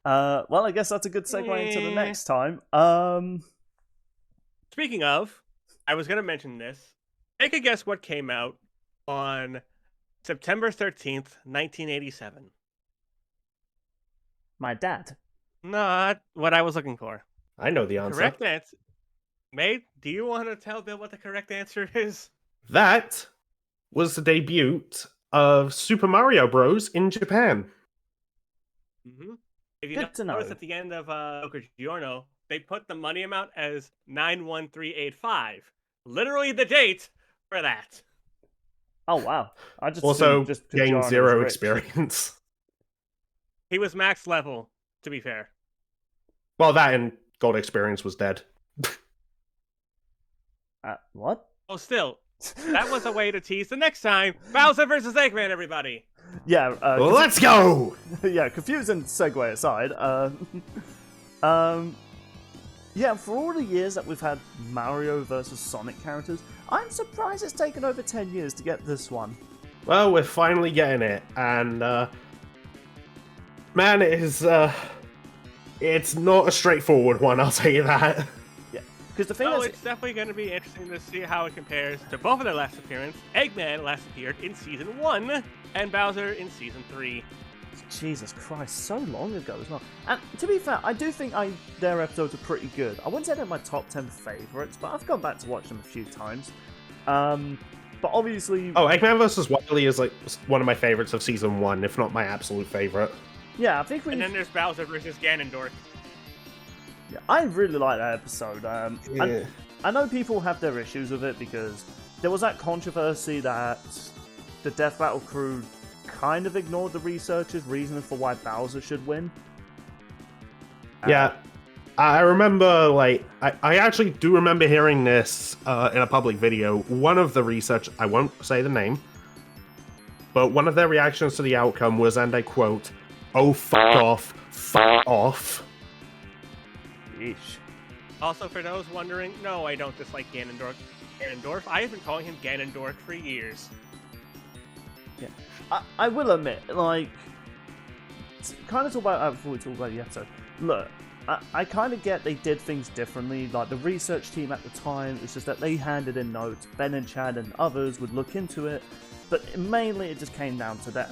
Well, I guess that's a good segue into the next time. Speaking of, I was going to mention this. Take a guess what came out on September 13th, 1987. My dad. Not what I was looking for. I know the answer. Correct answer. Mate, do you want to tell Bill what the correct answer is? That was the debut of Super Mario Bros. In Japan. Mm-hmm. If you Good to know. notice at the end of Giorno, they put the money amount as 91385. Literally the date for that. Oh wow! I just Also just gained 0 experience. He was max level, to be fair. Well, that and gold experience was dead. What? Oh, still, that was a way to tease the next time. Bowser versus Eggman, everybody. Yeah. Let's go. Yeah, confusing segue aside. Yeah, for all the years that we've had Mario versus Sonic characters, I'm surprised it's taken over 10 years to get this one. Well, we're finally getting it, and man, it's not a straightforward one. I'll tell you that. Yeah, because the thing is, it's definitely going to be interesting to see how it compares to both of their last appearance. Eggman last appeared in Season 1, and Bowser in Season 3. Jesus Christ, so long ago as well. And to be fair, I do think their episodes are pretty good. I wouldn't say they're my top 10 favourites, but I've gone back to watch them a few times. But obviously... Oh, Eggman vs. Wily is like one of my favourites of Season 1, if not my absolute favourite. Yeah, I think And then there's Bowser versus Ganondorf. Yeah, I really like that episode. I know people have their issues with it because there was that controversy that the Death Battle crew kind of ignored the researchers' reasoning for why Bowser should win. Yeah, I remember, like, I actually do remember hearing this in a public video. One of the research, I won't say the name, but one of their reactions to the outcome was, and I quote, "Oh, fuck off. Yeesh. Also, for those wondering, no, I don't dislike Ganondorf. I have been calling him Ganondorf for years. Yeah, I will admit, like, kind of talk about that before we talk about the episode. Look, I kind of get they did things differently. Like, the research team at the time, it's just that they handed in notes. Ben and Chad and others would look into it, but mainly it just came down to them.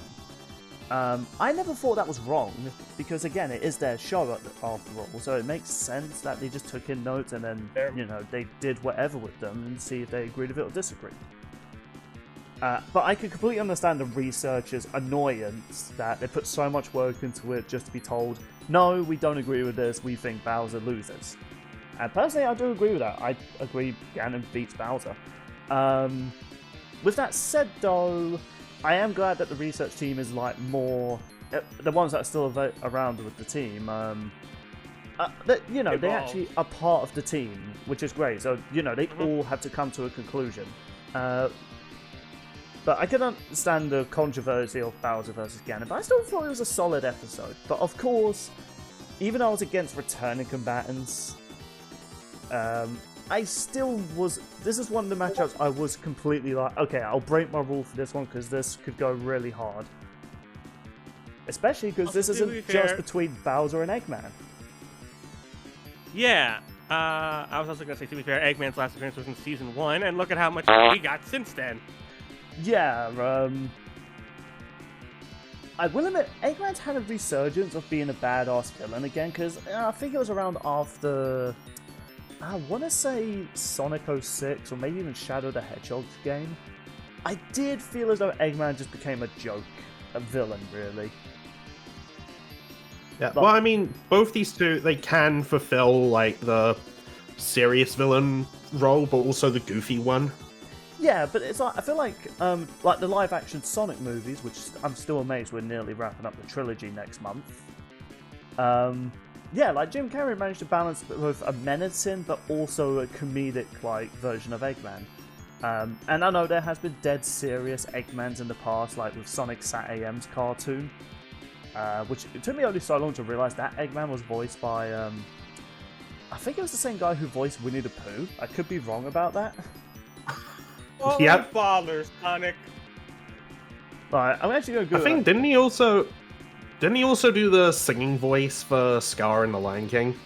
I never thought that was wrong, because again, it is their show after all, so it makes sense that they just took in notes and then, you know, they did whatever with them and see if they agreed with it or disagreed. But I could completely understand the researchers' annoyance that they put so much work into it just to be told, no, we don't agree with this, we think Bowser loses. And personally, I do agree with that. I agree Ganon beats Bowser. With that said, though, I am glad that the research team is, like, more... the ones that are still around with the team, you know, they actually are part of the team, which is great. So, you know, they all had to come to a conclusion. But I can understand the controversy of Bowser versus Ganon, but I still thought it was a solid episode. But of course, even though I was against returning combatants, I still was... This is one of the matchups I was completely like, okay, I'll break my rule for this one because this could go really hard. Especially because this isn't just between Bowser and Eggman. Yeah, I was also going to say, to be fair, Eggman's last appearance was in Season 1, and look at how much we got since then. Yeah, I will admit, Eggman's had a resurgence of being a badass villain again, because I think it was around after, I want to say Sonic 06, or maybe even Shadow the Hedgehog's game. I did feel as though Eggman just became a joke, a villain, really. Yeah, well, I mean, both these two, they can fulfill, like, the serious villain role, but also the goofy one. Yeah, but it's like, I feel like the live-action Sonic movies, which I'm still amazed we're nearly wrapping up the trilogy next month. Yeah, like Jim Carrey managed to balance both a menacing but also a comedic-like version of Eggman. And I know there has been dead serious Eggmans in the past, like with Sonic Sat AM's cartoon, which it took me only so long to realise that Eggman was voiced by, I think it was the same guy who voiced Winnie the Pooh. I could be wrong about that. Oh, yep. Father, Sonic. Right, I'm actually going to go. I think, didn't he also... Didn't he also do the singing voice for Scar in The Lion King?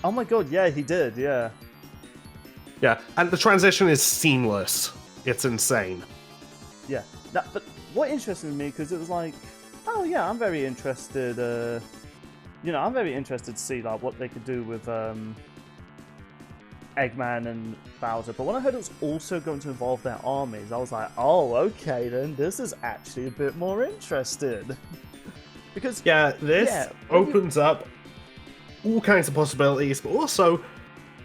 Oh my god, yeah, he did, yeah. Yeah, and the transition is seamless. It's insane. Yeah. Now, but what interested me, because it was like, oh yeah, I'm very interested, I'm very interested to see like what they could do with Eggman and Bowser. But when I heard it was also going to involve their armies, I was like, oh, okay then, this is actually a bit more interested. Because this opens up all kinds of possibilities, but also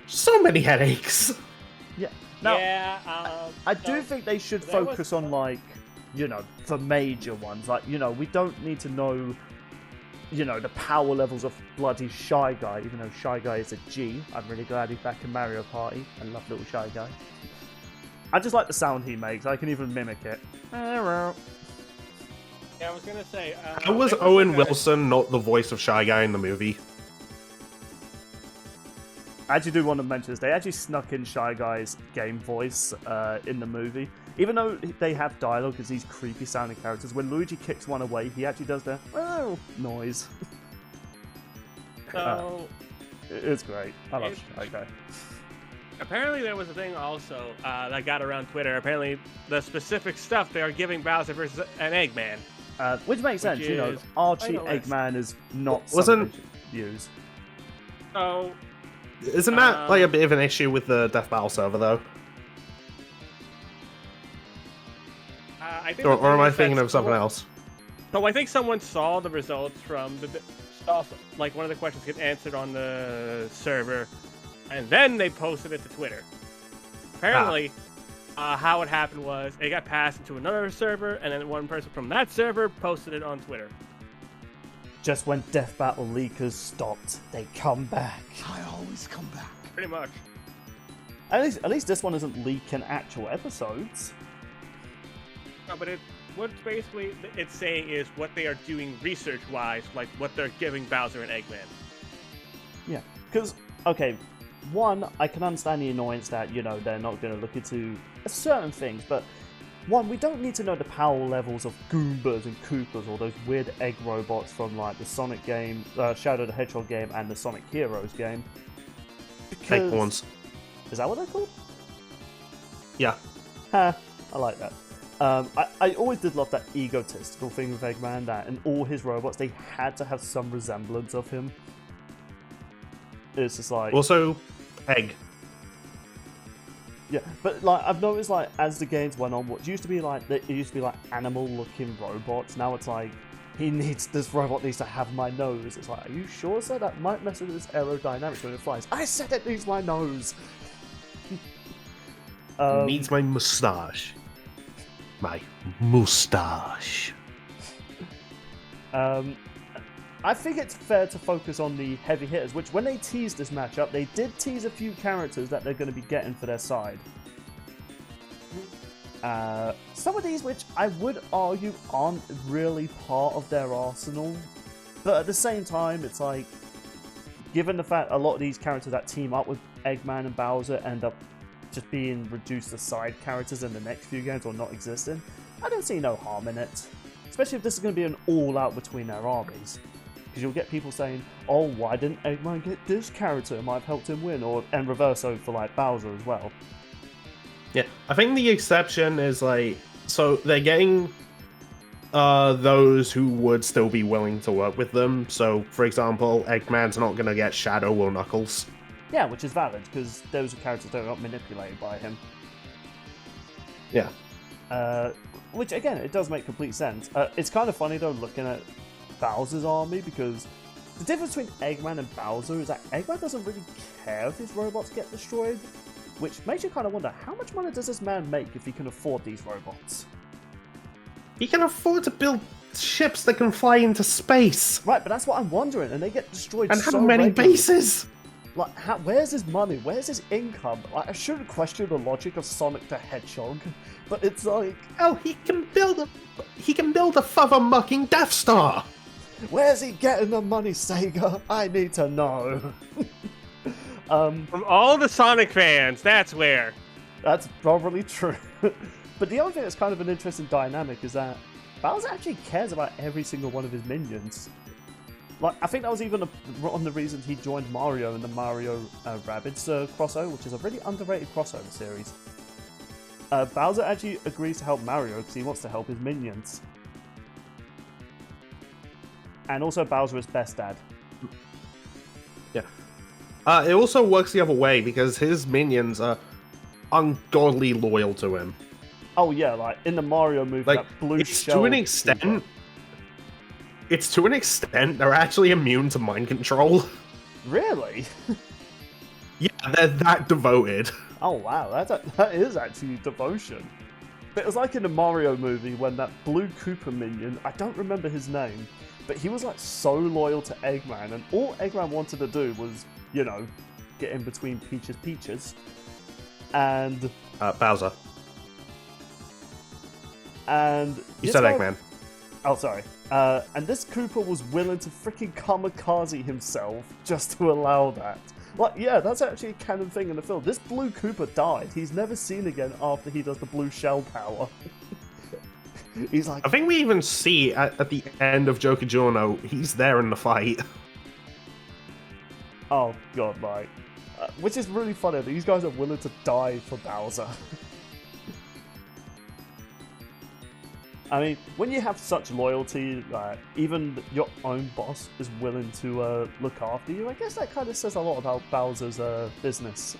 so many headaches. Yeah. Now, I so do think they should focus on like, the major ones. Like, we don't need to know, the power levels of bloody Shy Guy, even though Shy Guy is a G. I'm really glad he's back in Mario Party. I love little Shy Guy. I just like the sound he makes. I can even mimic it. Yeah, I was gonna say. How was Owen Wilson not the voice of Shy Guy in the movie? I actually do want to mention this. They actually snuck in Shy Guy's game voice in the movie. Even though they have dialogue as these creepy sounding characters, when Luigi kicks one away, he actually does the noise. So it's great. I love Shy Guy. Apparently there was a thing also that got around Twitter. Apparently the specific stuff they are giving Bowser versus an Eggman. Which makes sense, Archie Eggman is not something to use. So... Isn't that like a bit of an issue with the Death Battle server, though? I think or am I thinking of something else? So I think someone saw the results from like one of the questions get answered on the server, and then they posted it to Twitter. Apparently, how it happened was it got passed into another server, and then one person from that server posted it on Twitter. Just when Death Battle leakers stopped, they come back. I always come back. Pretty much. At least this one isn't leaking actual episodes. No, but what basically it's saying is what they are doing research-wise, like what they're giving Bowser and Eggman. Yeah, because, okay, one, I can understand the annoyance that, they're not going to look into certain things, but one, we don't need to know the power levels of Goombas and Koopas or those weird egg robots from like the Sonic game, Shadow the Hedgehog game, and the Sonic Heroes game. Fake ones. Is that what they're called? Yeah. I like that. I always did love that egotistical thing with Eggman, that in all his robots, they had to have some resemblance of him. It's just like... Also, Egg. Yeah, but like I've noticed, like as the games went on, what used to be like animal-looking robots. Now it's like this robot needs to have my nose. It's like, are you sure, sir? That might mess with its aerodynamics when it flies. I said it needs my nose. Needs my mustache. My mustache. I think it's fair to focus on the heavy hitters, which when they teased this matchup, they did tease a few characters that they're going to be getting for their side. Some of these which I would argue aren't really part of their arsenal, but at the same time, it's like, given the fact a lot of these characters that team up with Eggman and Bowser end up just being reduced to side characters in the next few games or not existing, I don't see no harm in it. Especially if this is going to be an all-out between their armies. Because you'll get people saying, oh, why didn't Eggman get this character? It might have helped him win. And reverso for like Bowser as well. Yeah, I think the exception is like, so they're getting those who would still be willing to work with them. So, for example, Eggman's not going to get Shadow or Knuckles. Yeah, which is valid, because those are characters that are not manipulated by him. Yeah. Which, again, it does make complete sense. It's kind of funny, though, looking at Bowser's army, because the difference between Eggman and Bowser is that Eggman doesn't really care if his robots get destroyed, which makes you kind of wonder, how much money does this man make if he can afford these robots? He can afford to build ships that can fly into space! Right, but that's what I'm wondering, and they get destroyed and so how many regularly. bases? Like, where's his money? Where's his income? Like, I shouldn't question the logic of Sonic the Hedgehog, but it's like... Oh, he can build a father-mucking Death Star! Where's he getting the money, Sega? I need to know. From all the Sonic fans, that's where. That's probably true. But the other thing that's kind of an interesting dynamic is that Bowser actually cares about every single one of his minions. Like, I think that was even one of the reasons he joined Mario in the Mario Rabbids crossover, which is a really underrated crossover series. Bowser actually agrees to help Mario because he wants to help his minions. And also Bowser is best dad. Yeah. It also works the other way because his minions are ungodly loyal to him. Oh yeah, like in the Mario movie, Like, that blue it's shell. to an extent. Koopa. It's to an extent they're actually immune to mind control. Really? Yeah, they're that devoted. Oh wow, that is actually devotion. It was like in the Mario movie when that blue Koopa minion, I don't remember his name, but he was like so loyal to Eggman, and all Eggman wanted to do was, you know, get in between Peaches, and Bowser. And you said Eggman. Oh, sorry. And this Koopa was willing to freaking kamikaze himself just to allow that. Like, yeah, that's actually a canon thing in the film. This blue Koopa died. He's never seen again after he does the blue shell power. He's like... I think we even see at the end of Joker Giorno, he's there in the fight. Oh, God, right. Which is really funny. These guys are willing to die for Bowser. I mean, when you have such loyalty, even your own boss is willing to look after you, I guess that kind of says a lot about Bowser's business.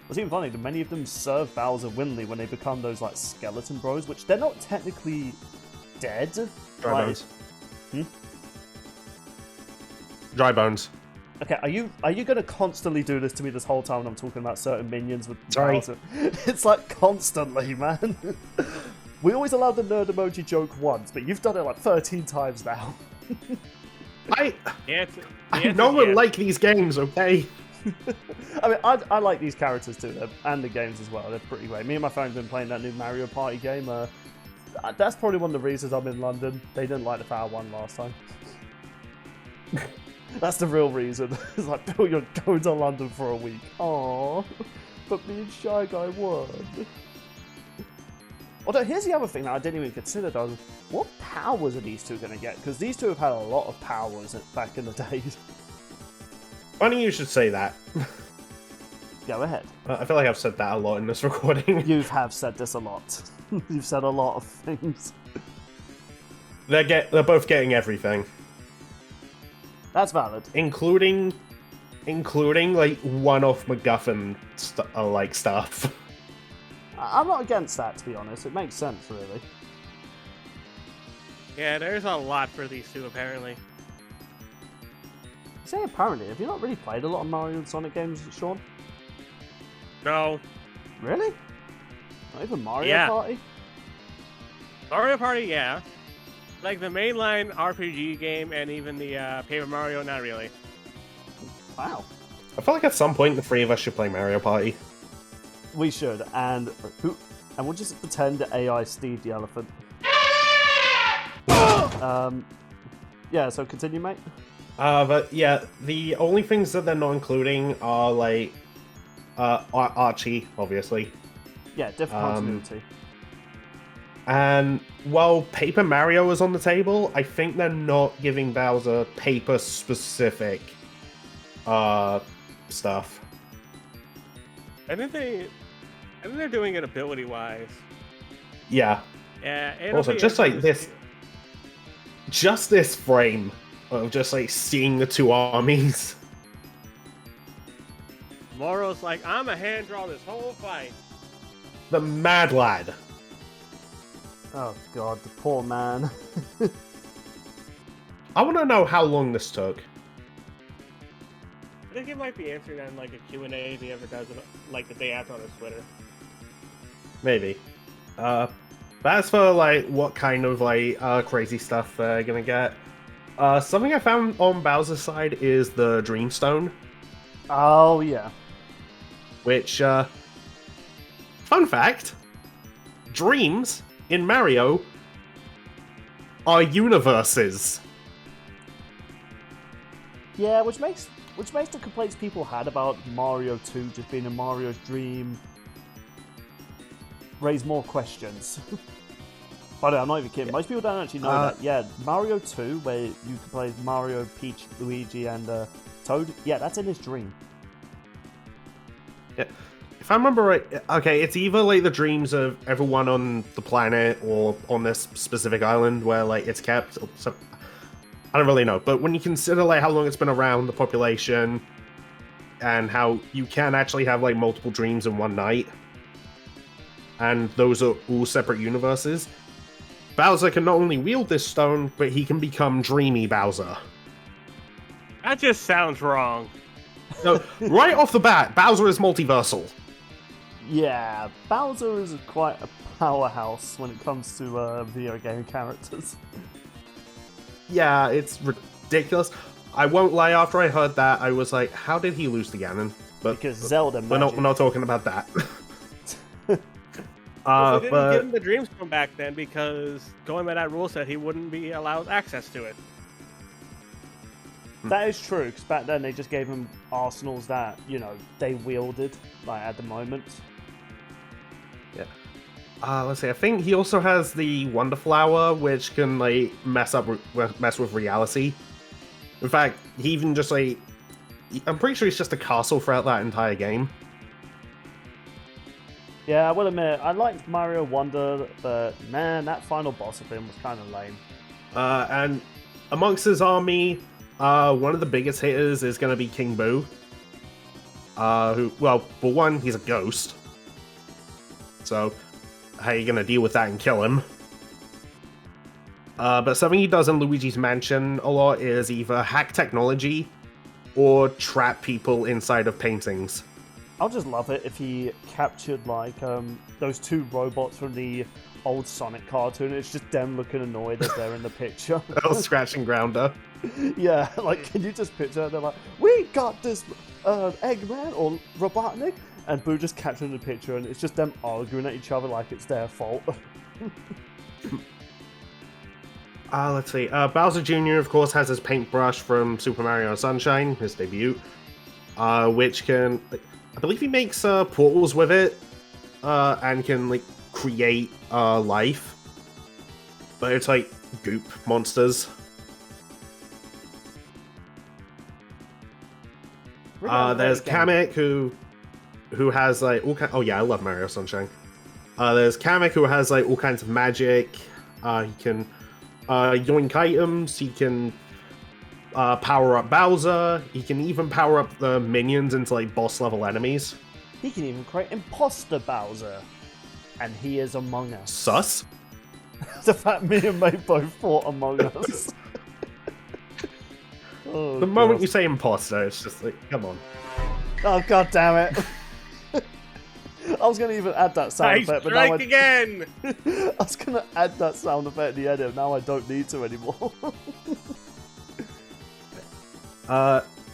It's even funny that many of them serve Bowser willingly when they become those like skeleton bros, which they're not technically dead. Dry bones. Dry bones. Okay, are you gonna constantly do this to me this whole time when I'm talking about certain minions with Sorry. Bowser? It's like constantly, man. We always allowed the nerd emoji joke once, but you've done it like 13 times now. I don't like these games, okay? I mean, I like these characters too, and the games as well. They're pretty great. Me and my friends have been playing that new Mario Party game. That's probably one of the reasons I'm in London. They didn't like the Power 1 last time. That's the real reason. It's like, Bill, you're going to London for a week. Aww. But me and Shy Guy won. Although, here's the other thing that I didn't even consider, though. What powers are these two going to get? Because these two have had a lot of powers back in the days. Funny you should say that. Go ahead. I feel like I've said that a lot in this recording. You have said this a lot. You've said a lot of things. They're both getting everything. That's valid. Including like one-off MacGuffin like stuff. I'm not against that, to be honest. It makes sense, really. Yeah, there's a lot for these two, apparently. You say apparently. Have you not really played a lot of Mario and Sonic games, Sean? No. Really? Not even Mario Party? Mario Party, yeah. Like the mainline RPG game and even the Paper Mario, not really. Wow. I feel like at some point the three of us should play Mario Party. We should, and we'll just pretend that AI Steve the elephant. Yeah, so continue, mate. But yeah, the only things that they're not including are like Archie, obviously. Yeah, different continuity. And while Paper Mario is on the table, I think they're not giving Bowser paper-specific stuff. I think they're doing it ability-wise. Yeah. Yeah. Also, just like this, just this frame of just like seeing the two armies. Moro's like, I'm a hand draw this whole fight. The mad lad. Oh god, the poor man. I want to know how long this took. I think it might be answering that in like a Q&A if he ever does it, like the day after on his Twitter. Maybe. But as for like what kind of like crazy stuff they're gonna get, something I found on Bowser's side is the Dreamstone. Oh yeah. Which, fun fact, dreams in Mario are universes. Yeah, which makes the complaints people had about Mario 2 just being a Mario's dream raise more questions. By the way, I'm not even kidding. Most people don't actually know that. Yeah, Mario 2, where you can play Mario, Peach, Luigi, and Toad. Yeah, that's in his dream. Yeah. If I remember right, okay, it's either like the dreams of everyone on the planet or on this specific island where like it's kept. So, I don't really know, but when you consider like how long it's been around, the population, and how you can actually have like multiple dreams in one night, and those are all separate universes, Bowser can not only wield this stone, but he can become Dreamy Bowser. That just sounds wrong. No, right off the bat, Bowser is multiversal. Yeah, Bowser is quite a powerhouse when it comes to video game characters. Yeah, it's ridiculous. I won't lie, after I heard that, I was like, how did he lose to Ganon? But because Zelda we're not talking about that. They didn't give him the Dream Stone back then because going by that rule set, he wouldn't be allowed access to it. That is true, because back then they just gave him arsenals that, you know, they wielded, like, at the moment. Yeah. Let's see, I think he also has the Wonder Flower, which can, like, mess with reality. In fact, he even just, like... I'm pretty sure he's just a castle throughout that entire game. Yeah, I will admit, I liked Mario Wonder, but man, that final boss of him was kind of lame. And amongst his army, one of the biggest hitters is going to be King Boo. Who, well, for one, he's a ghost. So, how are you going to deal with that and kill him? But something he does in Luigi's Mansion a lot is either hack technology or trap people inside of paintings. I'll just love it if he captured, like, those two robots from the old Sonic cartoon. It's just them looking annoyed as they're in the picture. They'll scratch and grounder. Yeah, like, can you just picture they're like, we got this Eggman or Robotnik, and Boo just capturing the picture, and it's just them arguing at each other like it's their fault. Let's see. Bowser Jr., of course, has his paintbrush from Super Mario Sunshine, his debut, which can... I believe he makes portals with it, and can, like, create life. But it's, like, goop monsters. There's Kamek, who has, like, all kind... Oh, yeah, I love Mario Sunshine. There's Kamek, who has, like, all kinds of magic. He can yoink items. He can power up Bowser. He can even power up the minions into, like, boss-level enemies. He can even create Imposter Bowser. And he is Among Us. Sus? The fact me and May both fought Among Us. Oh, the moment you say imposter, it's just like, come on. Oh, god damn it. I was going to even add that sound effect, but now again! I was going to add that sound effect in the edit, now I don't need to anymore.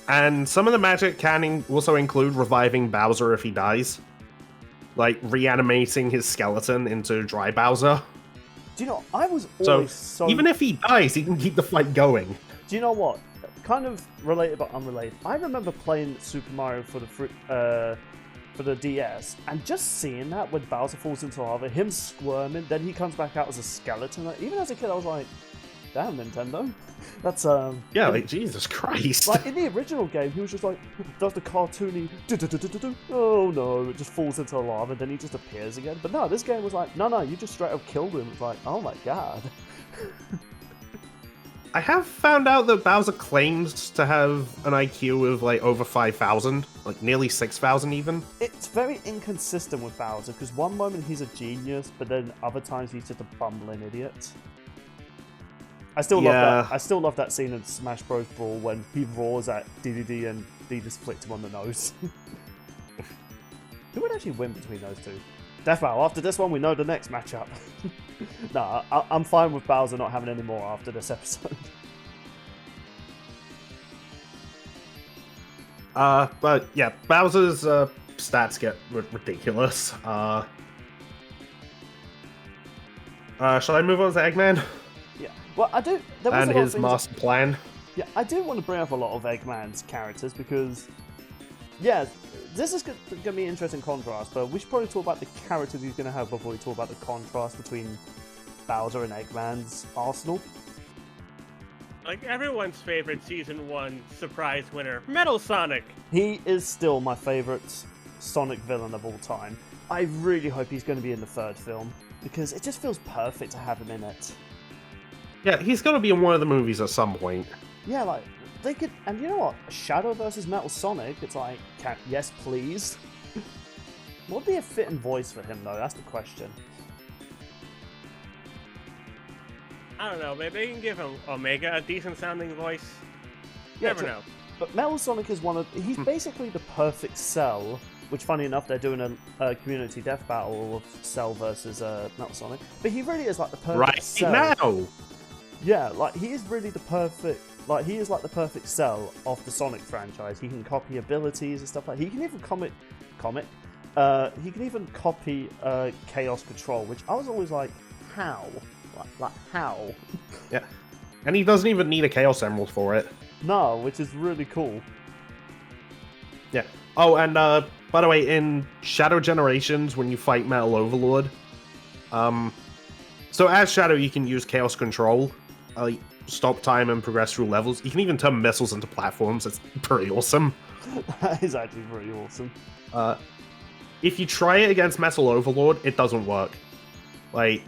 And some of the magic can also include reviving Bowser if he dies. Like, reanimating his skeleton into dry Bowser. Do you know, I was always so... even if he dies, he can keep the fight going. Do you know what? Kind of related but unrelated. I remember playing Super Mario for the DS, and just seeing that when Bowser falls into lava, him squirming, then he comes back out as a skeleton. Like, even as a kid, I was like, damn, Nintendo. That's, yeah, like, Jesus Christ. Like, in the original game, he was just like, does the cartoony, oh no, it just falls into lava, then he just appears again. But no, this game was like, no, you just straight up killed him. It's like, oh my god. I have found out that Bowser claims to have an IQ of, like, over 5,000. Like, nearly 6,000 even. It's very inconsistent with Bowser, because one moment he's a genius, but then other times he's just a bumbling idiot. I still love that. I still love that scene in Smash Bros. Brawl when he roars at DDD and D just flicked him on the nose. Who would actually win between those two? Deathbow, after this one, we know the next matchup. Nah, I'm fine with Bowser not having any more after this episode. But yeah, Bowser's stats get ridiculous. Shall I move on to Eggman? Yeah. Well, I do. There was and his master plan. Yeah, I do want to bring up a lot of Eggman's characters because yeah, this is going to be an interesting contrast, but we should probably talk about the characters he's going to have before we talk about the contrast between Bowser and Eggman's arsenal. Like everyone's favorite Season 1 surprise winner, Metal Sonic. He is still my favorite Sonic villain of all time. I really hope he's going to be in the third film, because it just feels perfect to have him in it. Yeah, he's going to be in one of the movies at some point. Yeah, like, they could... And you know what? Shadow versus Metal Sonic, it's like, yes, please. What would be a fitting voice for him, though? That's the question. I don't know, maybe they can give him Omega a decent sounding voice. Yeah, Never know. But Metal Sonic is one of... He's basically the perfect Cell, which, funny enough, they're doing a community death battle of Cell versus Metal Sonic. But he really is like the perfect Cell. Now! Yeah, like, he is really the perfect... Like, he is like the perfect Cell of the Sonic franchise. He can copy abilities and stuff like that. He can even he can even copy Chaos Control, which I was always like, how? Like how? Yeah. And he doesn't even need a Chaos Emerald for it. No, which is really cool. Yeah. Oh, and by the way, in Shadow Generations, when you fight Metal Overlord, so as Shadow, you can use Chaos Control, stop time and progress through levels. You can even turn missiles into platforms. It's pretty awesome. That is actually pretty awesome. If you try it against Metal Overlord, it doesn't work. Like,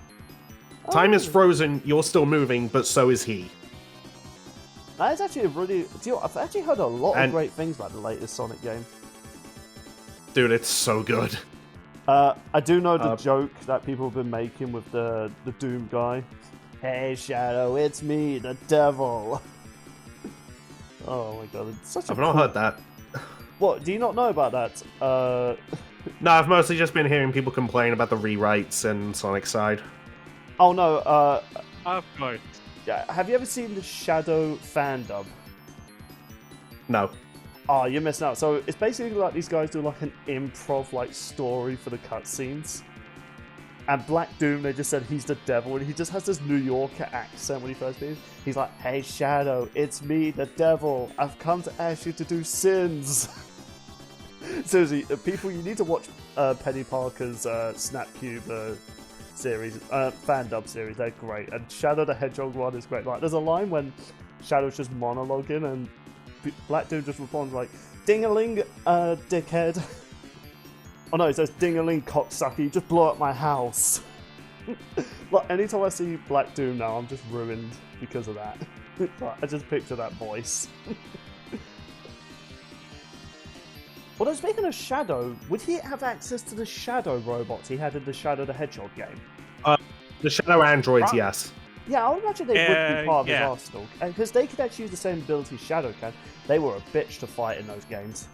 time is frozen, you're still moving, but so is he. That is actually a really... I've actually heard a lot of great things about the latest Sonic game. Dude, it's so good. I do know the joke that people have been making with the Doom guy. Hey, Shadow, it's me, the devil. Oh my god, it's such a... I've not heard that. What, do you not know about that? No, I've mostly just been hearing people complain about the rewrites and Sonic's side. Oh no, Of course. yeah, have you ever seen the Shadow fan dub? No. Oh, you're missing out. So it's basically like these guys do like an improv like story for the cutscenes. And Black Doom, they just said he's the devil, and he just has this New Yorker accent when he first meets. He's like, "Hey Shadow, it's me, the devil. I've come to ask you to do sins." Seriously, people, you need to watch Penny Parker's Snapcube series, fan dub series. They're great, and Shadow the Hedgehog one is great. Like, there's a line when Shadow's just monologuing, and Black Doom just responds like, "Ding-a-ling, dickhead." Oh no, it says, "Ding-a-ling, cocksucker, you just blew up my house." Like, anytime I see Black Doom now, I'm just ruined because of that. I just picture that voice. Although, speaking of Shadow, would he have access to the Shadow robots he had in the Shadow the Hedgehog game? The Shadow androids, Right. yes. Yeah, I would imagine they would be part of his arsenal. Because they could actually use the same abilities Shadow can. They were a bitch to fight in those games.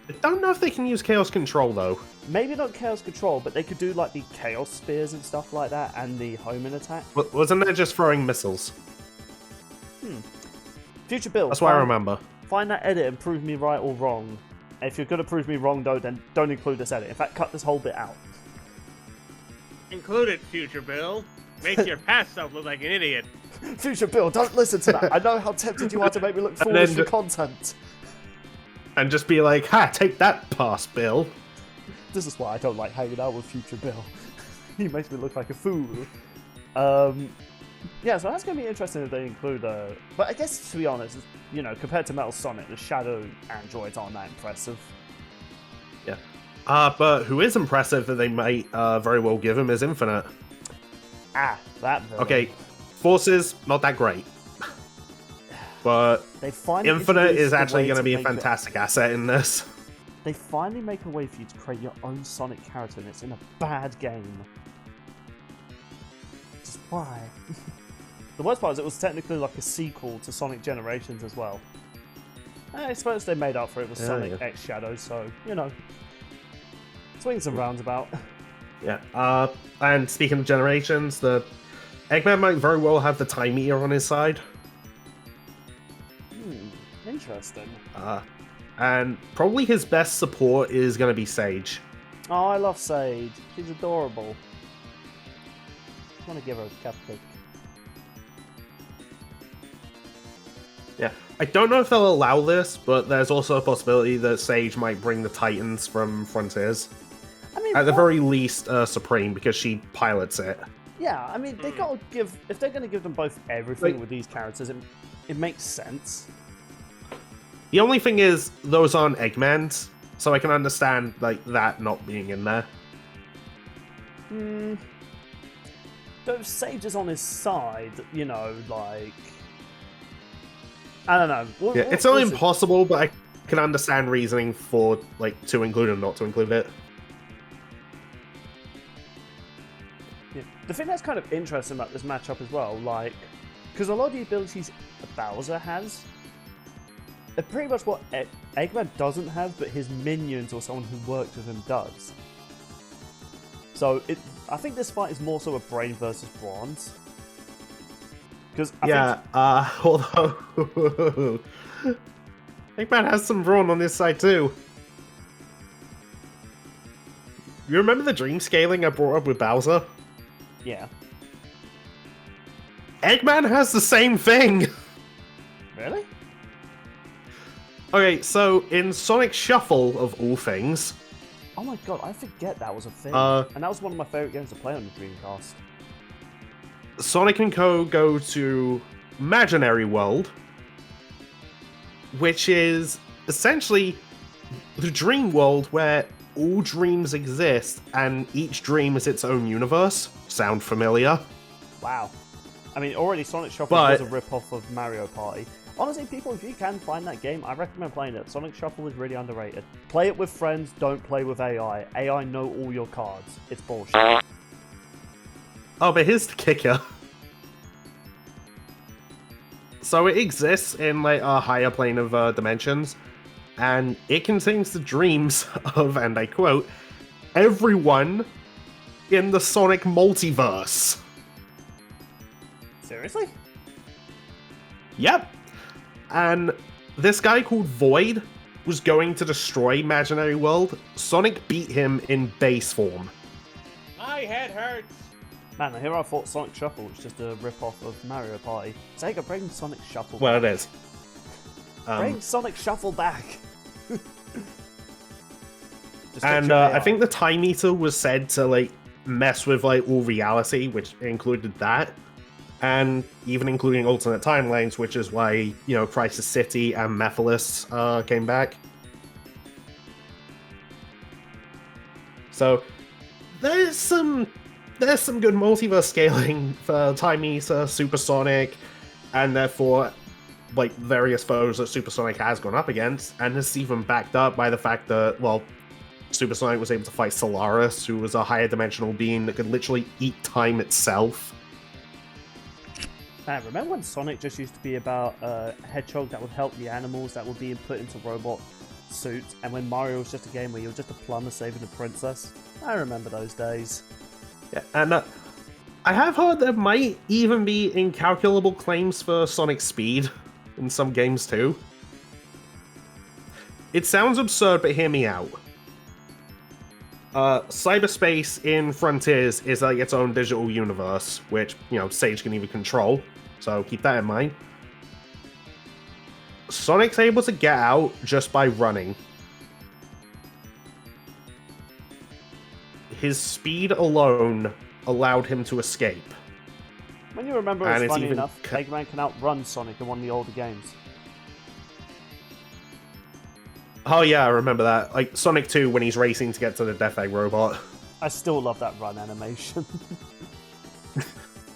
I don't know if they can use Chaos Control, though. Maybe not Chaos Control, but they could do like the Chaos Spears and stuff like that, and the Homing attack. Wasn't that just throwing missiles? Future Bill. That's what I remember. Find that edit and prove me right or wrong. If you're going to prove me wrong, though, then don't include this edit. In fact, cut this whole bit out. Include it, Future Bill. Make your past self look like an idiot. Future Bill, don't listen to that. I know how tempted you are to make me look foolish for content. And just be like, "Ha, take that, past Bill." This is why I don't like hanging out with Future Bill. He makes me look like a fool. Yeah, so that's going to be interesting if they include... But I guess, to be honest, you know, compared to Metal Sonic, the Shadow androids aren't that impressive. Yeah. But who is impressive that they might very well give him is Infinite. Ah, that villain. Okay, Forces, not that great. But they finally Infinite is introduced a actually way going to be a make fantastic asset in this. They finally make a way for you to create your own Sonic character, and it's in a bad game. Just why? The worst part is it was technically like a sequel to Sonic Generations as well. I suppose they made up for it with Sonic X Shadow, so, you know. Swings and roundabout. Yeah, and speaking of Generations, the Eggman might very well have the Time Eater on his side. Interesting. And probably his best support is going to be Sage. Oh, I love Sage. She's adorable. I want to give her a cupcake. Yeah, I don't know if they'll allow this, but there's also a possibility that Sage might bring the Titans from Frontiers. I mean, At the very least, Supreme, because she pilots it. Yeah, I mean, they gotta give... If they're gonna give them both everything with these characters, it makes sense. The only thing is, those aren't Eggmans, so I can understand, like, that not being in there. Though if Sage is on his side, you know, like... I don't know. Yeah, it's not impossible, but I can understand reasoning for, like, to include and not to include it. Yeah. The thing that's kind of interesting about this matchup as well, like... Because a lot of the abilities Bowser has... are pretty much what Eggman doesn't have, but his minions or someone who works with him does. So, I think this fight is more so a Brain versus Bronze. Because although Eggman has some brawn on this side too. You remember the dream scaling I brought up with Bowser? Yeah. Eggman has the same thing! Really? Okay, so in Sonic Shuffle, of all things... Oh my god, I forget that was a thing. And that was one of my favourite games to play on the Dreamcast. Sonic and Co. go to Imaginary World, which is essentially the dream world where all dreams exist and each dream is its own universe. Sound familiar? Wow. I mean, already Sonic Shuffle was a rip-off of Mario Party. Honestly, people, if you can find that game, I recommend playing it. Sonic Shuffle is really underrated. Play it with friends, don't play with AI. AI know all your cards. It's bullshit. Oh, but here's the kicker. So it exists in like a higher plane of dimensions, and it contains the dreams of, and I quote, everyone in the Sonic multiverse. Seriously? Yep. And this guy called Void was going to destroy Imaginary World. Sonic beat him in base form. My head hurts. Man, here I thought Sonic Shuffle was just a rip-off of Mario Party. Sega, bring Sonic Shuffle back. Well, it is. Bring Sonic Shuffle back! And I think the Time Eater was said to, like, mess with, like, all reality, which included that. And even including alternate timelines, which is why, you know, Crisis City and Mephiles came back. So, there's some good multiverse scaling for Time Eater, Supersonic, and therefore, like, various foes that Supersonic has gone up against, and it's even backed up by the fact that, well, Supersonic was able to fight Solaris, who was a higher dimensional being that could literally eat time itself. Man, remember when Sonic just used to be about a hedgehog that would help the animals that were being put into robot suits, and when Mario was just a game where you were just a plumber saving a princess? I remember those days. Yeah, and I have heard there might even be incalculable claims for Sonic speed in some games too. It sounds absurd, but hear me out. Cyberspace in Frontiers is like its own digital universe, which, you know, Sage can even control, so keep that in mind. Sonic's able to get out just by running. His speed alone allowed him to escape. When you remember, it's funny enough, Eggman can outrun Sonic in one of the older games. Oh yeah, I remember that. Like, Sonic 2 when he's racing to get to the Death Egg robot. I still love that run animation.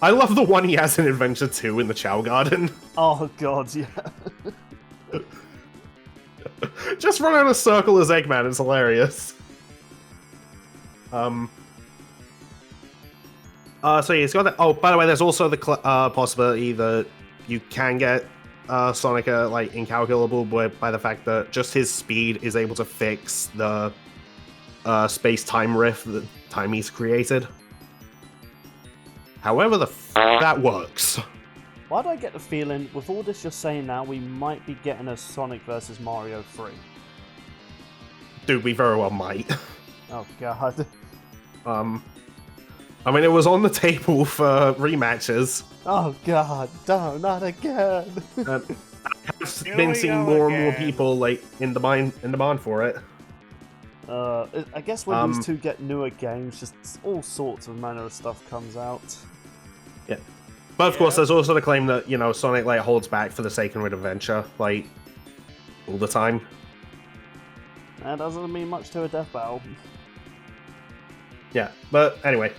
I love the one he has in Adventure 2 in the Chow Garden. Oh god, yeah. Just run in a circle as Eggman, it's hilarious. So yeah, he's got that. Oh, by the way, there's also the possibility that you can get Sonic like incalculable by the fact that just his speed is able to fix the space-time rift that Time Eater created. However that works. Why do I get the feeling, with all this you're saying now, we might be getting a Sonic vs. Mario 3? Dude, we very well might. Oh god. I mean, it was on the table for rematches. Oh god, no, not again. have Here been we seeing go more and more again. people like in demand for it. I guess when these two get newer games, just all sorts of manner of stuff comes out. Yeah. But of course, Yeah. there's also the claim that, you know, Sonic like holds back for the sake of adventure, like all the time. That doesn't mean much to a death battle. Yeah, but anyway,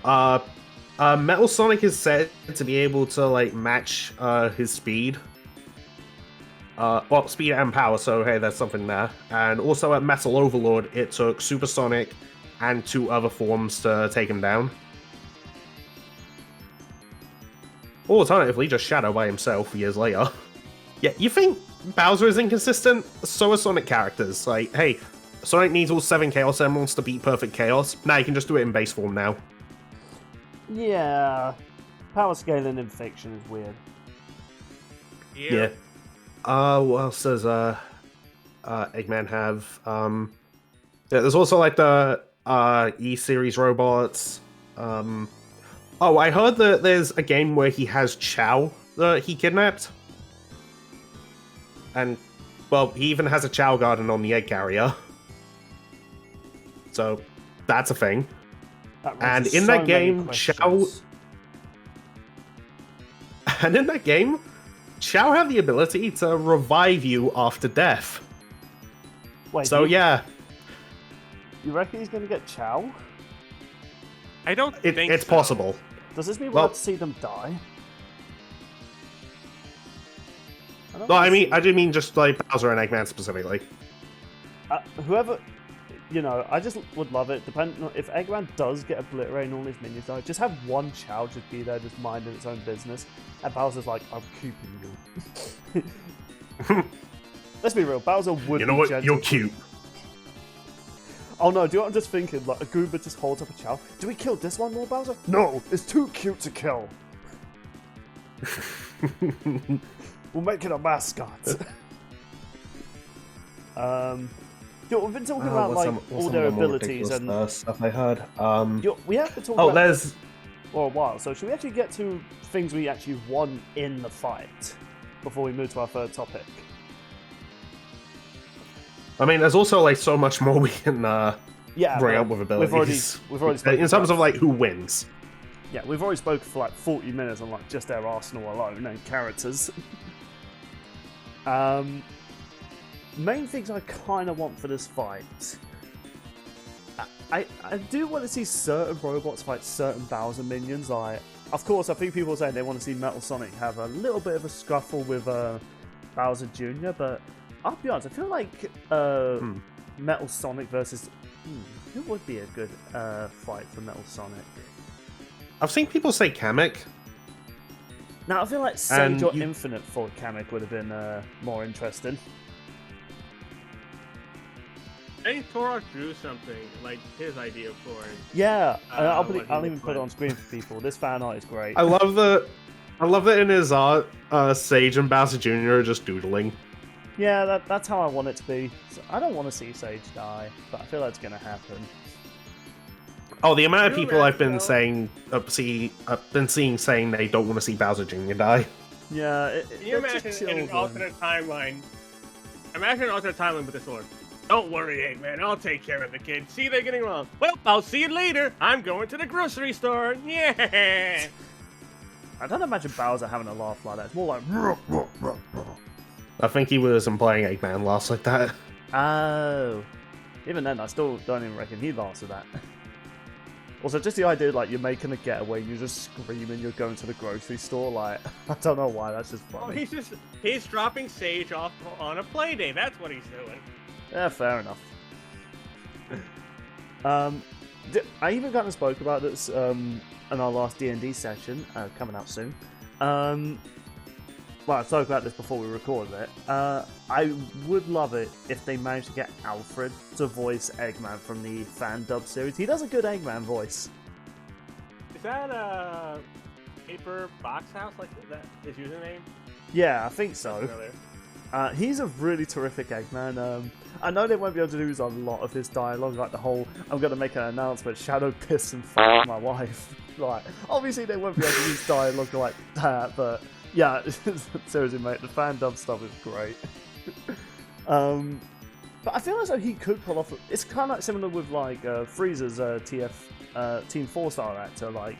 Metal Sonic is said to be able to like match his speed. Well, speed and power, so hey, there's something there. And also at Metal Overlord, it took Supersonic and 2 other forms to take him down. Or alternatively, just Shadow by himself years later. Yeah, you think Bowser is inconsistent? So are Sonic characters. Like, hey, Sonic needs all 7 Chaos Emeralds to beat Perfect Chaos. Nah, you can just do it in base form now. Yeah, power scaling in fiction is weird. Yeah. What else does Eggman have? Yeah, there's also like the E-series robots. Oh, I heard that there's a game where he has Chow that he kidnapped. And, well, he even has a Chow Garden on the egg carrier. So, that's a thing. And in that game, Chow... And in that game, Chow had the ability to revive you after death. Wait, So, yeah. You reckon he's going to get Chow? I don't think It's so. possible. Does this mean Well- we'll have to see them die? No, I do mean just like Bowser and Eggman specifically. Whoever, you know, I just would love it. Depending on if Eggman does get obliterated and all his minions die, just have one Chow just be there, just minding its own business, and Bowser's like, "I'm keeping you." Let's be real, Bowser would. You know be what? gentle. You're cute. Oh no, do you know what I'm just thinking? Like a Goomba just holds up a Chow. Do we kill this one more, Bowser? No, it's too cute to kill. We'll make it a mascot. We've been talking about like all their abilities and stuff I heard. we have to talk Oh, about there's for a while. So should we actually get to things we actually won in the fight before we move to our third topic? I mean, there's also like so much more we can Yeah, bring but up with abilities. We've already spoken in terms about- of like who wins. Yeah, we've already spoken for like 40 minutes on like just their arsenal alone and characters. Main things I kind of want for this fight. I do want to see certain robots fight certain Bowser minions. Like, of course, I think people are saying they want to see Metal Sonic have a little bit of a scuffle with Bowser Jr., but I'll be honest, I feel like Metal Sonic versus... who would be a good fight for Metal Sonic? I've seen people say Kamek. Now, I feel like Sage or you- Infinite for Kamek would have been more interesting. I think Torok drew something, like his idea for it. Yeah, I'll what he even would put it play. on screen for people. This fan art is great. I love that in his art, Sage and Bowser Jr. are just doodling. Yeah, that's how I want it to be. So I don't want to see Sage die, but I feel like it's going to happen. Oh, the amount of Can you people I've been imagine, saying, I've been seeing saying they don't want to see Bowser Jr. die. Yeah, Can you imagine in an alternate timeline? Imagine an alternate timeline with this sword. Don't worry, Eggman. I'll take care of the kid. See, they're getting along. Well, I'll see you later. I'm going to the grocery store. Yeah. I don't imagine Bowser having a laugh like that. It's more like... I think he was implying Eggman laughs like that. Oh. Even then, I still don't even reckon he laughs at that. Also, just the idea, like, you're making a getaway, you're just screaming, you're going to the grocery store, like, I don't know why, that's just Oh, funny. he's dropping Sage off on a play day. That's what he's doing. Yeah, fair enough. I even kind of spoke about this in our last D&D session, coming out soon. Well, I spoke about this before we recorded it. I would love it if they managed to get Alfred to voice Eggman from the fan dub series. He does a good Eggman voice. Is that Paper Box House? Like is that his username? Yeah, I think so. Familiar. He's a really terrific Eggman. I know they won't be able to use a lot of his dialogue, like the whole "I'm going to make an announcement, Shadow piss and fuck my wife." Like, obviously they won't be able to use dialogue like that, but Yeah, seriously, mate, the fan dub stuff is great. But I feel as though he could pull off. It's kind of like similar with like Frieza's Team 4-star actor. Like,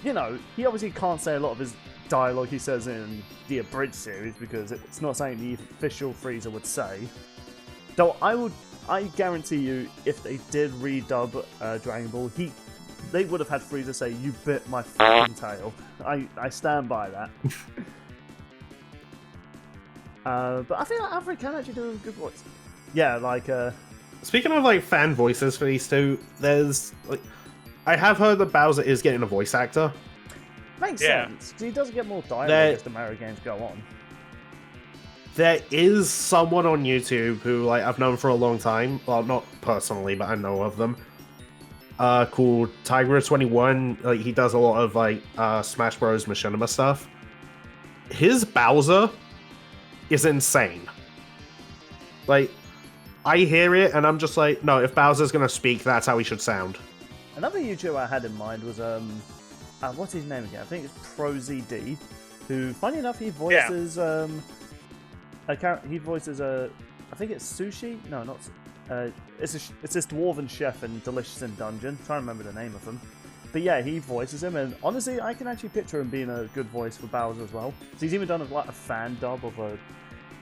you know, he obviously can't say a lot of his dialogue he says in the abridged series because it's not something the official Frieza would say. Though I guarantee you, if they did redub Dragon Ball, they would have had Frieza say, "You bit my fucking tail." I stand by that. But I feel like Alfred can actually do a good voice. Yeah, like Speaking of like fan voices for these two, there's like I have heard that Bowser is getting a voice actor. Makes sense, because he does get more dialogue as the Mario games go on. There is someone on YouTube who like I've known for a long time. Well, not personally, but I know of them. Called Tiger21. Like he does a lot of like Smash Bros. Machinima stuff. His Bowser is insane. Like, I hear it and I'm just like, no, if Bowser's gonna speak, that's how he should sound. Another YouTuber I had in mind was what's his name again? I think it's ProZD, who, funny enough, he voices I think it's Sushi. No, not. It's this dwarven chef in Delicious in Dungeon. I'm trying to remember the name of him. But yeah, he voices him, and honestly, I can actually picture him being a good voice for Bowser as well. So he's even done like a fan dub of a.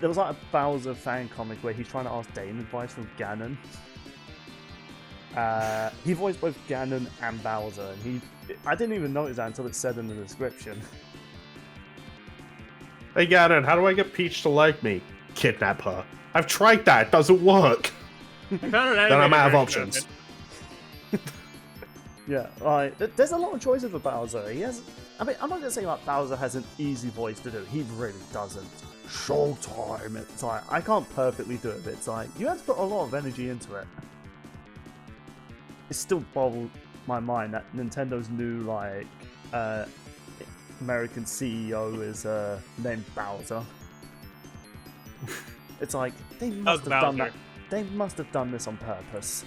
There was like a Bowser fan comic where he's trying to ask Dane advice from Ganon. He voiced both Ganon and Bowser, and I didn't even notice that until it said in the description. Hey Ganon, how do I get Peach to like me? Kidnap her. I've tried that, it doesn't work. Then I'm out of options. Yeah, like, there's a lot of choices for Bowser. He has. I mean, I'm not gonna say like Bowser has an easy voice to do. He really doesn't. Showtime. It's like I can't perfectly do it, but it's like you have to put a lot of energy into it. It still boggles my mind that Nintendo's new like American CEO is named Bowser. It's like they must have done that. They must have done this on purpose.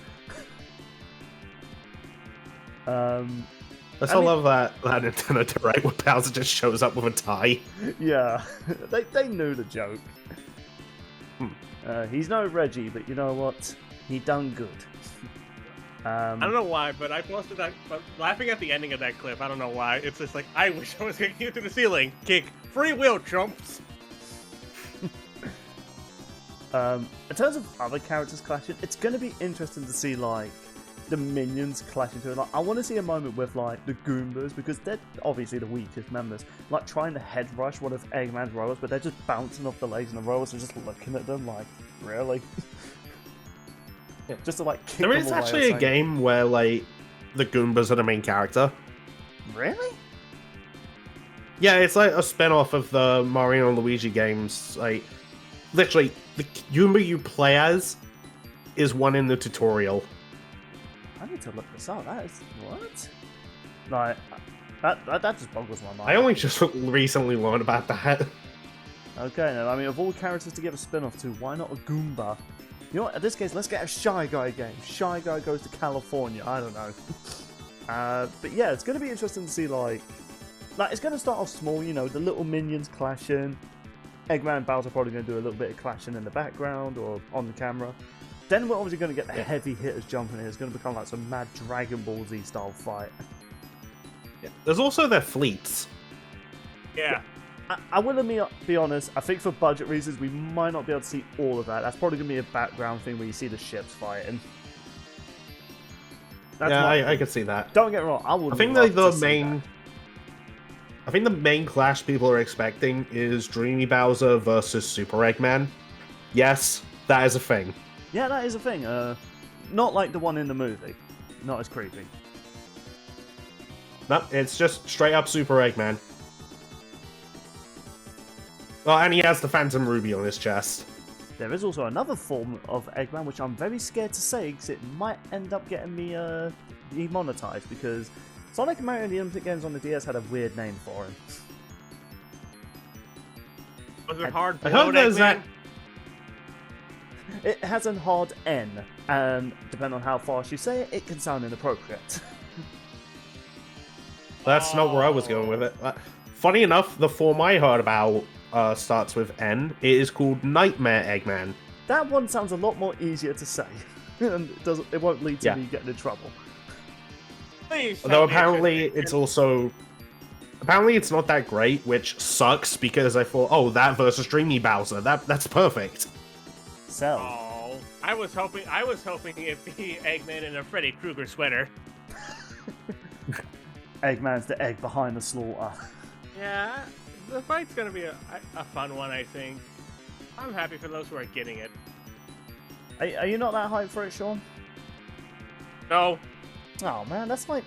I love that Nintendo Direct where Bowser just shows up with a tie. Yeah, they knew the joke. He's no Reggie, but you know what? He done good. I don't know why, but I posted that, but laughing at the ending of that clip. I don't know why. It's just like, I wish I was kicking you to the ceiling. Kick. Free will, chumps. In terms of other characters clashing, it's going to be interesting to see, like, the minions clashing to it. Like, I want to see a moment with, like, the Goombas, because they're obviously the weakest members. Like, trying to head rush one of Eggman's robots, but they're just bouncing off the legs, and the robots are just looking at them like, really? Yeah, just to, like, kick There is actually a game where, like, the Goombas are the main character. Really? Yeah, it's like a spin-off of the Mario and Luigi games. Like, literally, the Goomba you play as is one in the tutorial. I need to look this up. That is what? Like that just boggles my mind. I only just recently learned about that. Okay, now I mean, of all characters to give a spin-off to, why not a Goomba? You know what? In this case, let's get a Shy Guy game. Shy Guy goes to California. I don't know. But yeah, it's going to be interesting to see like it's going to start off small. You know, the little minions clashing. Eggman and Bowser are probably going to do a little bit of clashing in the background or on the camera. Then we're obviously going to get the heavy hitters jumping in. It's going to become like some mad Dragon Ball Z style fight. Yeah. There's also their fleets. Yeah. I will be honest, I think for budget reasons, we might not be able to see all of that. That's probably going to be a background thing where you see the ships fighting. I could see that. Don't get me wrong, I think the main clash people are expecting is Dreamy Bowser versus Super Eggman. Yes, that is a thing. Yeah, that is a thing. Not like the one in the movie. Not as creepy. No, it's just straight up Super Eggman. Oh, and he has the Phantom Ruby on his chest. There is also another form of Eggman, which I'm very scared to say, because it might end up getting me demonetized, because Sonic and Mario in the Olympic Games on the DS had a weird name for him. Was it hard? I hope there's that. It has a hard N, and depending on how fast you say it, it can sound inappropriate. That's not where I was going with it. funny enough, the form I heard about starts with N. It is called Nightmare Eggman. That one sounds a lot more easier to say, and it won't lead to me getting in trouble. Please Although apparently it's also... Apparently it's not that great, which sucks, because I thought, oh, that versus Dreamy Bowser, that's perfect. So... Oh, I was hoping it'd be Eggman in a Freddy Krueger sweater. Eggman's the egg behind the slaughter. Yeah, the fight's gonna be a fun one, I think. I'm happy for those who are getting it. Are you not that hyped for it, Sean? No. Oh man, that's like...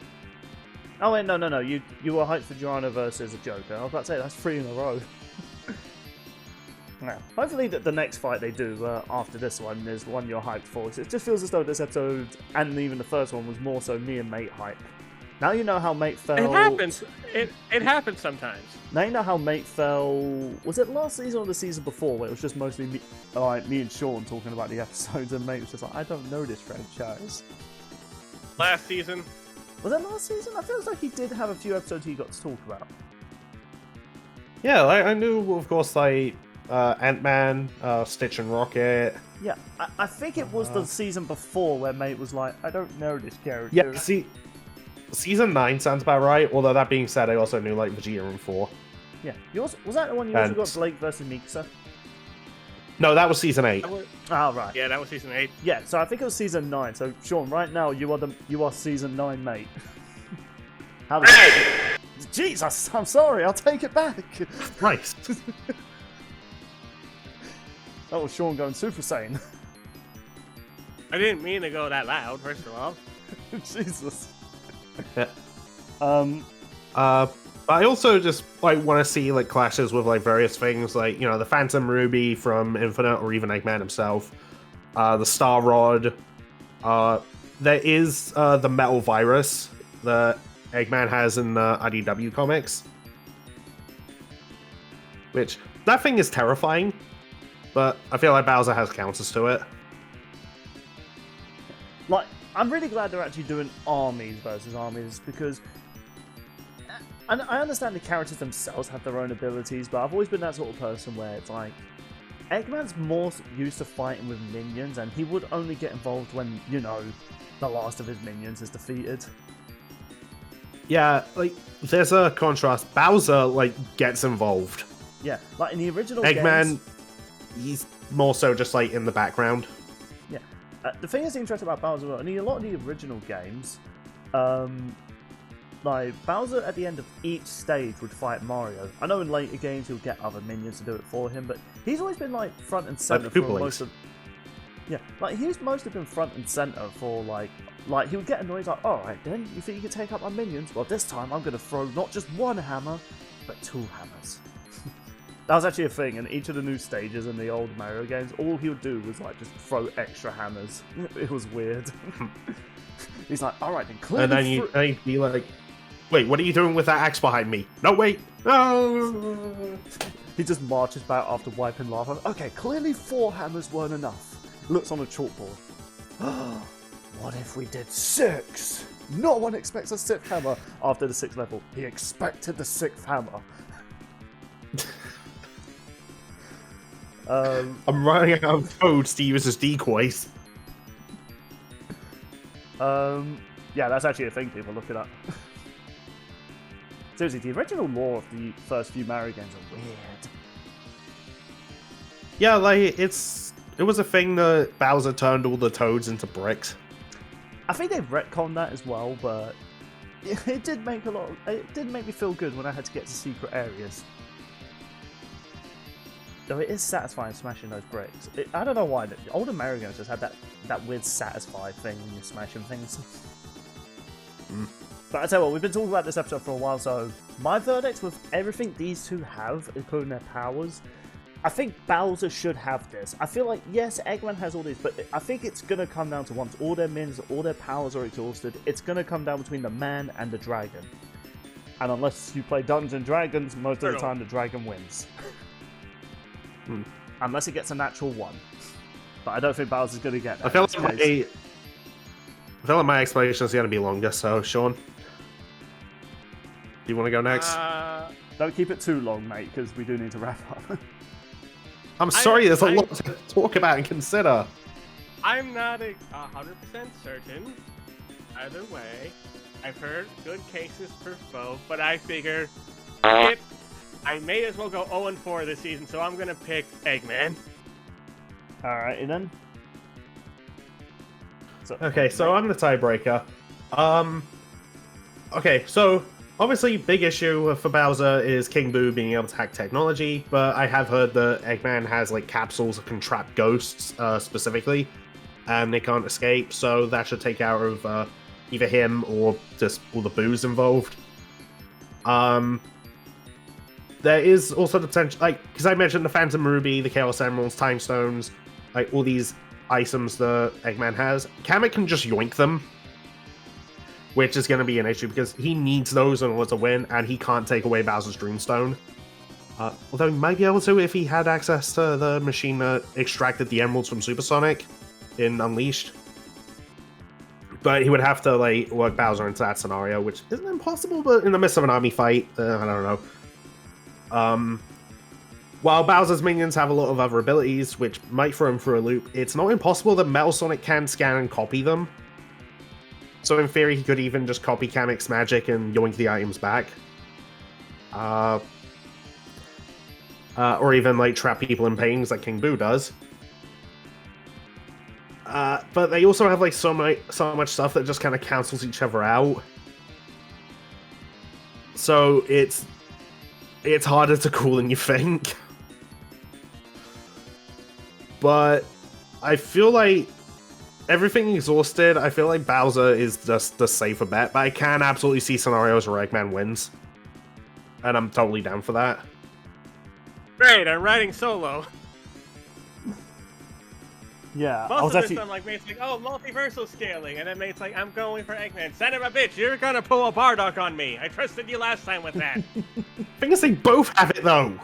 Oh wait, no. You were hyped for Joanna versus a Joker. I was about to say, that's 3 in a row. Yeah. Hopefully the next fight they do after this one is one you're hyped for. So it just feels as though this episode, and even the first one, was more so me and Mate hype. Now you know how Mate felt... It happens. It happens sometimes. Now you know how Mate fell... Was it last season or the season before, where it was just mostly me and Sean talking about the episodes, and Mate was just like, I don't know this franchise. Last season. Was it last season? I feel like he did have a few episodes he got to talk about. Yeah, I knew, of course, like, Ant-Man, Stitch and Rocket. Yeah, I think it was the season before where Mate was like, I don't know this character. Yeah, see... Season 9 sounds about right, although that being said, I also knew, like, Vegeta and 4. Yeah. Was that the one you also got Blake versus Mikasa? No, that was Season 8. Ah, right. Yeah, that was Season 8. Yeah, so I think it was Season 9. So, Sean, right now, you are Season 9, Mate. How does Jesus, I'm sorry, I'll take it back. Christ. That was Sean going Super Saiyan. I didn't mean to go that loud, first of all. Jesus. Yeah. Um... I also just like want to see like clashes with like various things, like, you know, the Phantom Ruby from Infinite, or even Eggman himself, the Star Rod. There is the Metal Virus that Eggman has in the IDW comics, which that thing is terrifying, but I feel like Bowser has counters to it. Like, I'm really glad they're actually doing armies versus armies, because and I understand the characters themselves have their own abilities, but I've always been that sort of person where it's like, Eggman's more used to fighting with minions, and he would only get involved when, you know, the last of his minions is defeated. Yeah, like, there's a contrast. Bowser, like, gets involved. Yeah, like in the original Eggman, games, he's more so just, like, in the background. Yeah. The thing that's interesting about Bowser, in a lot of the original games, like, Bowser at the end of each stage would fight Mario. I know in later games he'll get other minions to do it for him, but he's always been, like, front and center for most of... Yeah, like, he's mostly been front and center for, like, he would get annoyed, like, alright then, you think you can take out my minions? Well, this time I'm gonna throw not just one hammer, but 2 hammers. That was actually a thing, in each of the new stages in the old Mario games, all he would do was, like, just throw extra hammers. It was weird. He's like, alright then, clearly... And then you'd be like, wait, what are you doing with that axe behind me? No, wait! No! He just marches back after wiping lava. Okay, clearly 4 hammers weren't enough. Looks on a chalkboard. What if we did 6? No one expects a 6th hammer. After the 6th level, he expected the 6th hammer. I'm running out of codes to use as decoys. Yeah, that's actually a thing people look it up. Seriously, the original lore of the first few Mario games are weird. Yeah, like, it was a thing that Bowser turned all the toads into bricks. I think they retconned that as well, but it did make it did make me feel good when I had to get to secret areas. Though it is satisfying smashing those bricks. I don't know why, the older Mario games just had that weird satisfied thing when you're smashing things. But I tell you what, we've been talking about this episode for a while, so my verdict with everything these two have, including their powers, I think Bowser should have this. I feel like, yes, Eggman has all these, but I think it's going to come down to once all their minions, all their powers are exhausted, it's going to come down between the man and the dragon. And unless you play Dungeons and Dragons, most of the time the dragon wins. Unless it gets a natural 1. But I don't think Bowser's going to get that. I feel like my explanation is going to be longer, so Sean, do you want to go next? Don't keep it too long, mate, because we do need to wrap up. I'm sorry, there's a lot to talk about and consider. I'm not 100% certain. Either way, I've heard good cases for both, but I figure I may as well go 0-4 this season, so I'm gonna pick Eggman. Alrighty then. Okay, so I'm the tiebreaker. Okay, so obviously big issue for Bowser is King Boo being able to hack technology, but I have heard that Eggman has like capsules that can trap ghosts specifically, and they can't escape, so that should take out of either him or just all the Boos involved. There is also the potential, like, because I mentioned the Phantom Ruby, the Chaos Emeralds, Time Stones, like all these items that Eggman has. Kamek can just yoink them, which is going to be an issue because he needs those in order to win, and he can't take away Bowser's Dreamstone. Although he might be able to if he had access to the machine that extracted the emeralds from Supersonic in Unleashed. But he would have to like work Bowser into that scenario, which isn't impossible, but in the midst of an army fight, I don't know. While Bowser's minions have a lot of other abilities, which might throw him through a loop, it's not impossible that Metal Sonic can scan and copy them. So in theory, he could even just copy Kamek's magic and yoink the items back. Or even like trap people in pains like King Boo does. But they also have like so much stuff that just kind of cancels each other out. So it's harder to call than you think. But I feel like everything exhausted, I feel like Bowser is just the safer bet, but I can absolutely see scenarios where Eggman wins. And I'm totally down for that. Great, I'm riding solo. Yeah, Most of this I'm like, mate's like, oh, multiversal scaling, and then mate's like, I'm going for Eggman. Son of a bitch, you're gonna pull a Bardock on me. I trusted you last time with that. Thing is, they both have it though.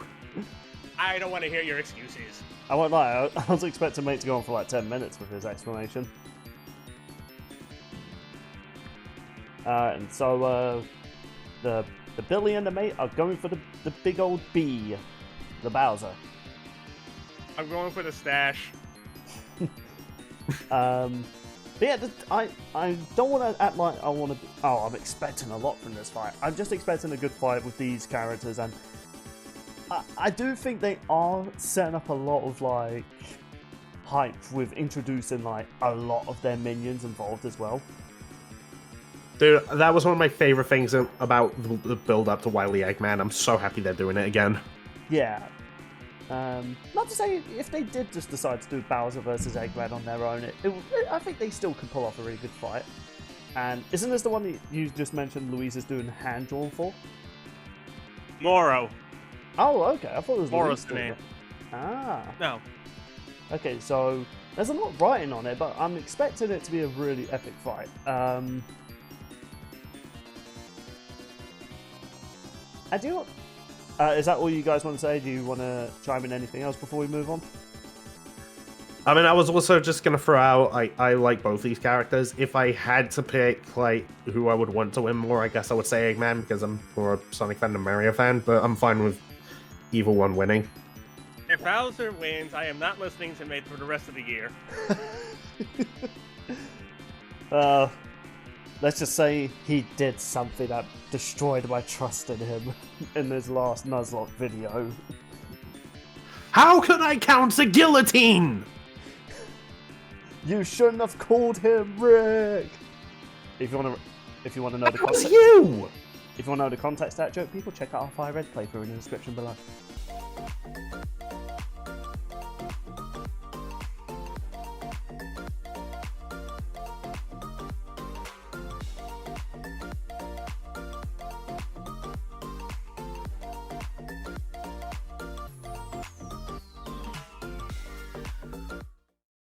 I don't want to hear your excuses. I won't lie, I was expecting mate to go on for like 10 minutes with his explanation. And so, the Billy and the mate are going for the big old B, the Bowser. I'm going for the stash. But yeah, I don't want to act like I want to. Oh, I'm expecting a lot from this fight. I'm just expecting a good fight with these characters, and I do think they are setting up a lot of like hype with introducing like a lot of their minions involved as well. Dude, that was one of my favorite things about the build up to Wily Eggman. I'm so happy they're doing it again. Yeah. Not to say if they did just decide to do Bowser versus Eggman on their own, I think they still could pull off a really good fight. And isn't this the one that you just mentioned Louise is doing hand-drawn for? Moro. Oh, okay. I thought it was Moro's Louise the name. Ah. No. Okay, so there's a lot of writing on it, but I'm expecting it to be a really epic fight. I do. Is that all you guys want to say? Do you want to chime in anything else before we move on? I mean, I was also just going to throw out, I like both these characters. If I had to pick, like, who I would want to win more, I guess I would say Eggman, because I'm more a Sonic fan than Mario fan, but I'm fine with either one winning. If Bowser wins, I am not listening to Mate for the rest of the year. Let's just say he did something that destroyed my trust in him in his last Nuzlocke video. How could I counter guillotine? You shouldn't have called him Rick. If you want to know the context, you. If you want to know the context of that joke, people check out our Fire Red playthrough in the description below.